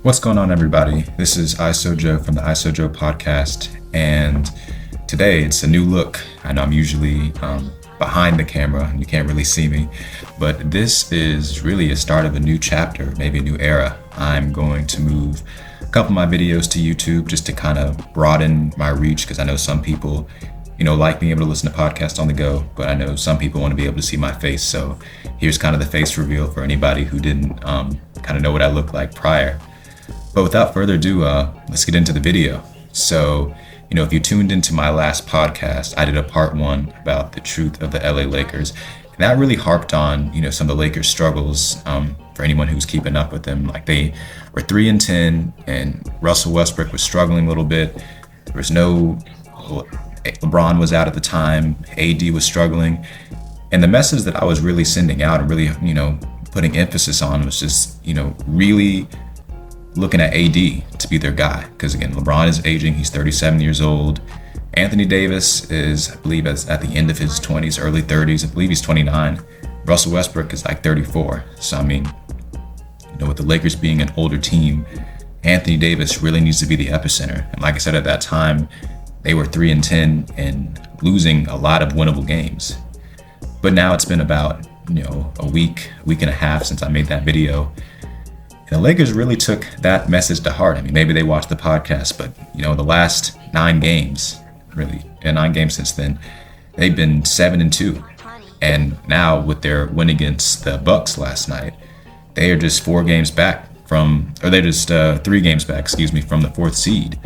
What's going on, everybody? This is ISoJo from the ISoJo podcast, and today it's a new look. I know I'm usually behind the camera and you can't really see me, but this is really a start of a new chapter, maybe a new era. I'm going to move a couple of my videos to YouTube just to kind of broaden my reach, because I know some people like being able to listen to podcasts on the go, but I know some people want to be able to see my face. So here's kind of the face reveal for anybody who didn't kind of know what I looked like prior. But without further ado, let's get into the video. So, if you tuned into my last podcast, I did a part 1 about the truth of the LA Lakers. And that really harped on, some of the Lakers' struggles for anyone who's keeping up with them. Like, they were 3-10, and Russell Westbrook was struggling a little bit. There was LeBron was out at the time. AD was struggling. And the message that I was really sending out and really, putting emphasis on was just, really looking at AD to be their guy. Because again, LeBron is aging. He's 37 years old. Anthony Davis is, I believe, at the end of his 20s, early 30s. I believe he's 29. Russell Westbrook is like 34. So, with the Lakers being an older team, Anthony Davis really needs to be the epicenter. And like I said, at that time, they were 3-10 and losing a lot of winnable games. But now it's been about, a week and a half since I made that video. And the Lakers really took that message to heart. Maybe they watched the podcast, but, the last 9 games, really, and 9 games since then, they've been 7-2. And now with their win against the Bucks last night, they are just 3 games back from the 4th seed.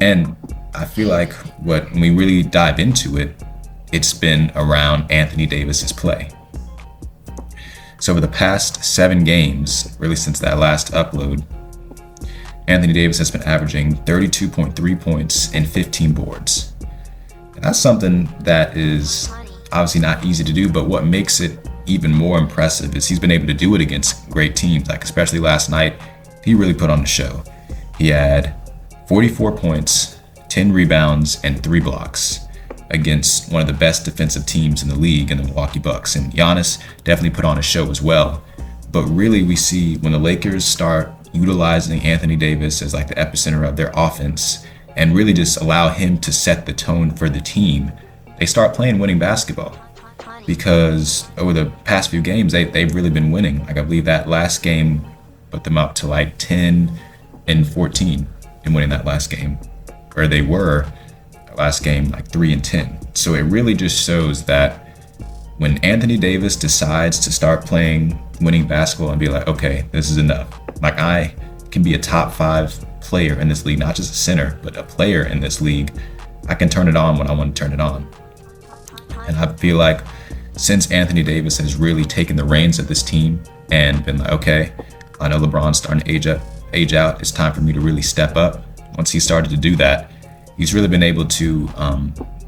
And I feel like when we really dive into it, it's been around Anthony Davis's play. So over the past 7 games, really since that last upload, Anthony Davis has been averaging 32.3 points and 15 boards. And that's something that is obviously not easy to do, but what makes it even more impressive is he's been able to do it against great teams. Like, especially last night, he really put on the show. He had 44 points, 10 rebounds, and 3 blocks against one of the best defensive teams in the league in the Milwaukee Bucks. And Giannis definitely put on a show as well. But really, we see when the Lakers start utilizing Anthony Davis as like the epicenter of their offense and really just allow him to set the tone for the team, they start playing winning basketball. Because over the past few games, they've really been winning. Like, I believe that last game put them up to like 10-14 in winning that last game, where they were last game like 3-10. So it really just shows that when Anthony Davis decides to start playing winning basketball and be like, okay, this is enough. Like, I can be a top 5 player in this league, not just a center, but a player in this league. I can turn it on when I want to turn it on. And I feel like since Anthony Davis has really taken the reins of this team and been like, okay, I know LeBron's starting to age out. It's time for me to really step up. Once he started to do that, he's really been able to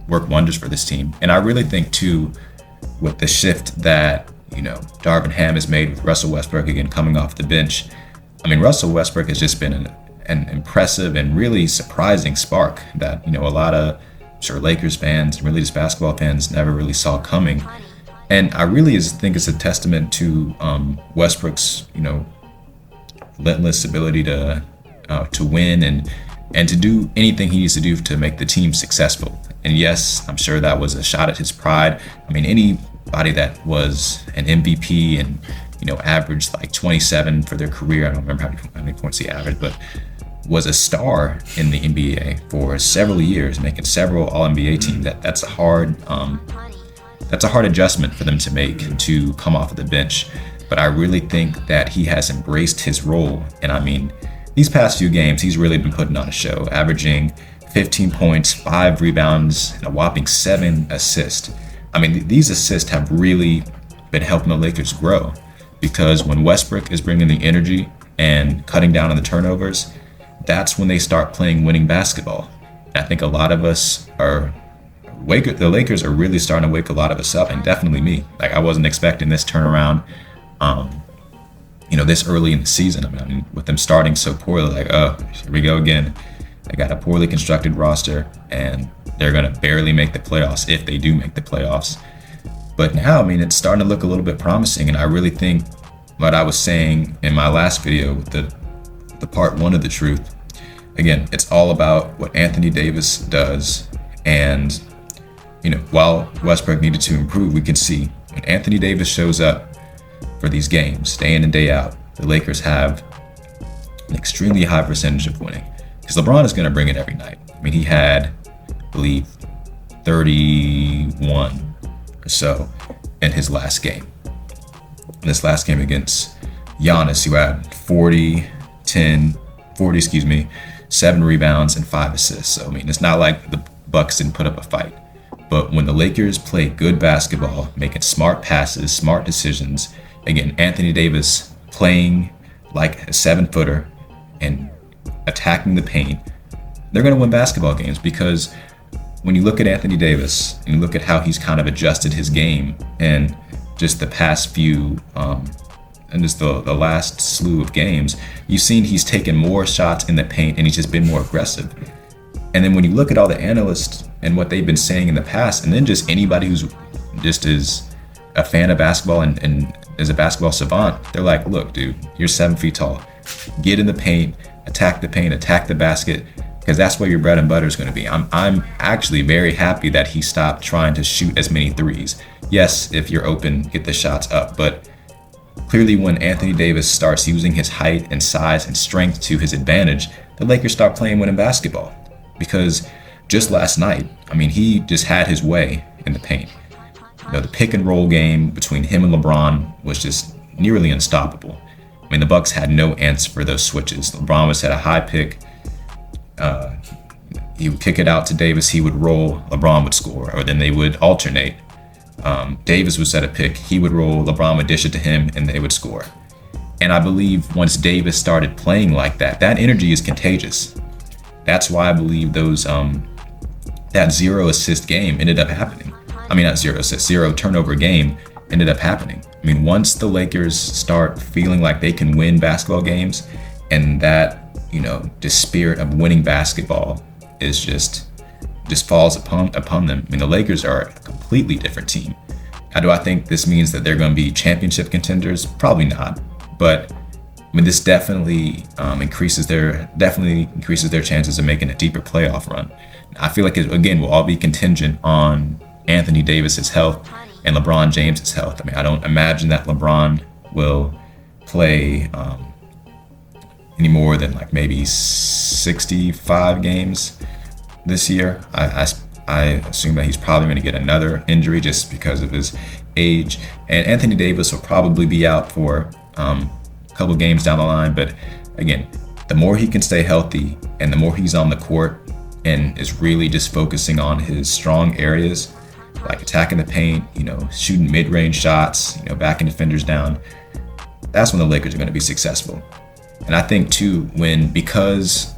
work wonders for this team. And I really think, too, with the shift that, Darvin Ham has made with Russell Westbrook, again, coming off the bench. Russell Westbrook has just been an impressive and really surprising spark that, a lot of Lakers fans and really just basketball fans never really saw coming. And I really think it's a testament to Westbrook's, relentless ability to win and to do anything he needs to do to make the team successful. And yes, I'm sure that was a shot at his pride. Anybody that was an MVP and, averaged like 27 for their career, I don't remember how many points he averaged, but was a star in the NBA for several years, making several All-NBA teams. That's a hard adjustment for them to make, to come off of the bench. But I really think that he has embraced his role. And these past few games, he's really been putting on a show, averaging 15 points, 5 rebounds, and a whopping 7 assists. These assists have really been helping the Lakers grow, because when Westbrook is bringing the energy and cutting down on the turnovers, that's when they start playing winning basketball. And I think a lot of us the Lakers are really starting to wake a lot of us up, and definitely me. Like, I wasn't expecting this turnaround, this early in the season. With them starting so poorly, like, oh, here we go again. They got a poorly constructed roster, and they're going to barely make the playoffs, if they do make the playoffs. But now, it's starting to look a little bit promising, and I really think what I was saying in my last video with the part one of the truth. Again, it's all about what Anthony Davis does. And, while Westbrook needed to improve, we can see when Anthony Davis shows up for these games, day in and day out, the Lakers have an extremely high percentage of winning. Because LeBron is going to bring it every night. I mean, he had, I believe, 31 or so in his last game. In this last game against Giannis, who had 7 rebounds and 5 assists. So, I mean, it's not like the Bucks didn't put up a fight. But when the Lakers play good basketball, making smart passes, smart decisions, again, Anthony Davis playing like a 7-footer and attacking the paint, they're going to win basketball games. Because when you look at Anthony Davis and you look at how he's kind of adjusted his game and just the past few and just the last slew of games, you've seen he's taken more shots in the paint and he's just been more aggressive. And then when you look at all the analysts and what they've been saying in the past, and then just anybody who's just is a fan of basketball and is a basketball savant, they're like, look, dude, you're 7 feet tall. Get in the paint, attack the basket, because that's where your bread and butter is going to be. I'm actually very happy that he stopped trying to shoot as many threes. Yes, if you're open, get the shots up, but clearly when Anthony Davis starts using his height and size and strength to his advantage, the Lakers start playing winning basketball. Because just last night, I mean, he just had his way in the paint. The pick and roll game between him and LeBron was just nearly unstoppable. I mean, the Bucks had no answer for those switches. LeBron was at a high pick. He would kick it out to Davis. He would roll. LeBron would score, or then they would alternate. Davis would set a pick. He would roll. LeBron would dish it to him, and they would score. And I believe once Davis started playing like that, that energy is contagious. That's why I believe that 0 assist game ended up happening. I mean, not 0 assist, 0 turnover game ended up happening. I mean, once the Lakers start feeling like they can win basketball games, and that, the spirit of winning basketball is just falls upon them. I mean, the Lakers are a completely different team. Now, do I think this means that they're going to be championship contenders? Probably not. But I mean, this definitely increases their chances of making a deeper playoff run. I feel like it, again, will all be contingent on Anthony Davis's health and LeBron James's health. I mean, I don't imagine that LeBron will play any more than like maybe 65 games this year. I assume that he's probably going to get another injury just because of his age. And Anthony Davis will probably be out for a couple games down the line. But again, the more he can stay healthy and the more he's on the court and is really just focusing on his strong areas, like attacking the paint, shooting mid-range shots, backing defenders down, that's when the Lakers are going to be successful. And I think too, because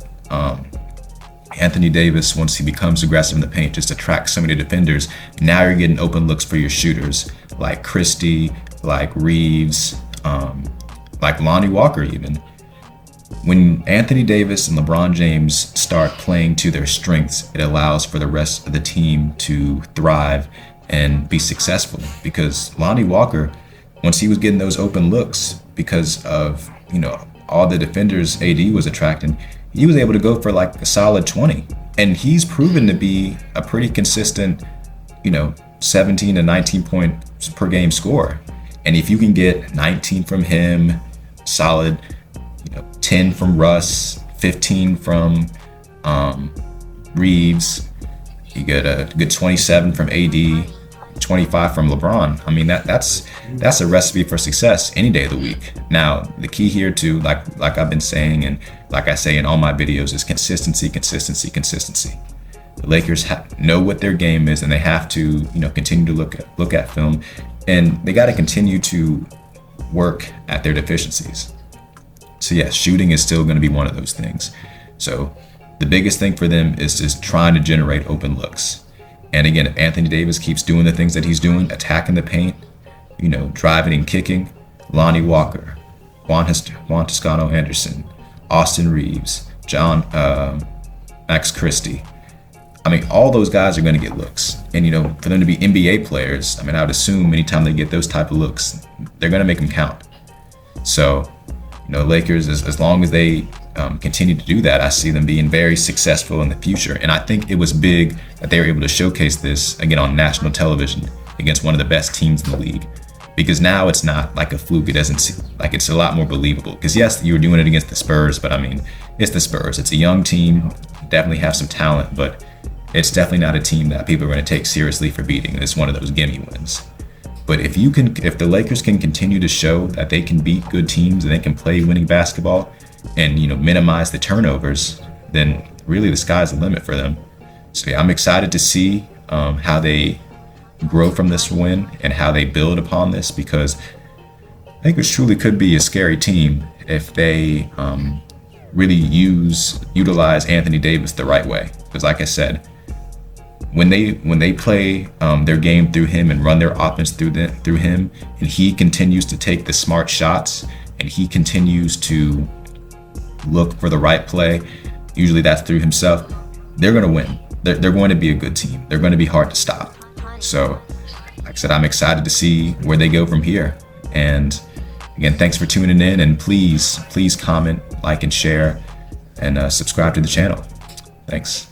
Anthony Davis, once he becomes aggressive in the paint, just attracts so many defenders, now you're getting open looks for your shooters like Christie, like Reeves, like Lonnie Walker even. When Anthony Davis and LeBron James start playing to their strengths, it allows for the rest of the team to thrive and be successful. Because Lonnie Walker, once he was getting those open looks because of, all the defenders AD was attracting, he was able to go for like a solid 20. And he's proven to be a pretty consistent, 17 to 19 points per game scorer. And if you can get 19 from him, solid, 10 from Russ, 15 from Reeves, you get a good 27 from AD, 25 from LeBron. I mean, that's a recipe for success any day of the week. Now, the key here too, like I've been saying, and like I say in all my videos, is consistency. The Lakers know what their game is, and they have to, continue to look at film, and they got to continue to work at their deficiencies. So yeah, shooting is still going to be one of those things. So the biggest thing for them is just trying to generate open looks. And again, if Anthony Davis keeps doing the things that he's doing, attacking the paint, driving and kicking, Lonnie Walker, Juan Toscano-Anderson, Austin Reeves, Max Christie. I mean, all those guys are going to get looks. And, for them to be NBA players, I mean, I would assume anytime they get those type of looks, they're going to make them count. So, Lakers, as long as they continue to do that, I see them being very successful in the future. And I think it was big that they were able to showcase this again on national television against one of the best teams in the league. Because now it's not like a fluke. It doesn't seem like, it's a lot more believable. Because yes, you were doing it against the Spurs, but I mean, it's the Spurs. It's a young team, definitely have some talent, but it's definitely not a team that people are going to take seriously for beating. It's one of those gimme wins. But if the Lakers can continue to show that they can beat good teams and they can play winning basketball and, minimize the turnovers, then really the sky's the limit for them. So yeah, I'm excited to see how they grow from this win and how they build upon this, because I think this truly could be a scary team if they really utilize Anthony Davis the right way. Because like I said, when they play their game through him and run their offense through him, and he continues to take the smart shots and he continues to look for the right play, usually that's through himself, they're going to win. They're going to be a good team. They're going to be hard to stop. So, like I said, I'm excited to see where they go from here. And again, thanks for tuning in, and please comment, like, and share, and subscribe to the channel. Thanks.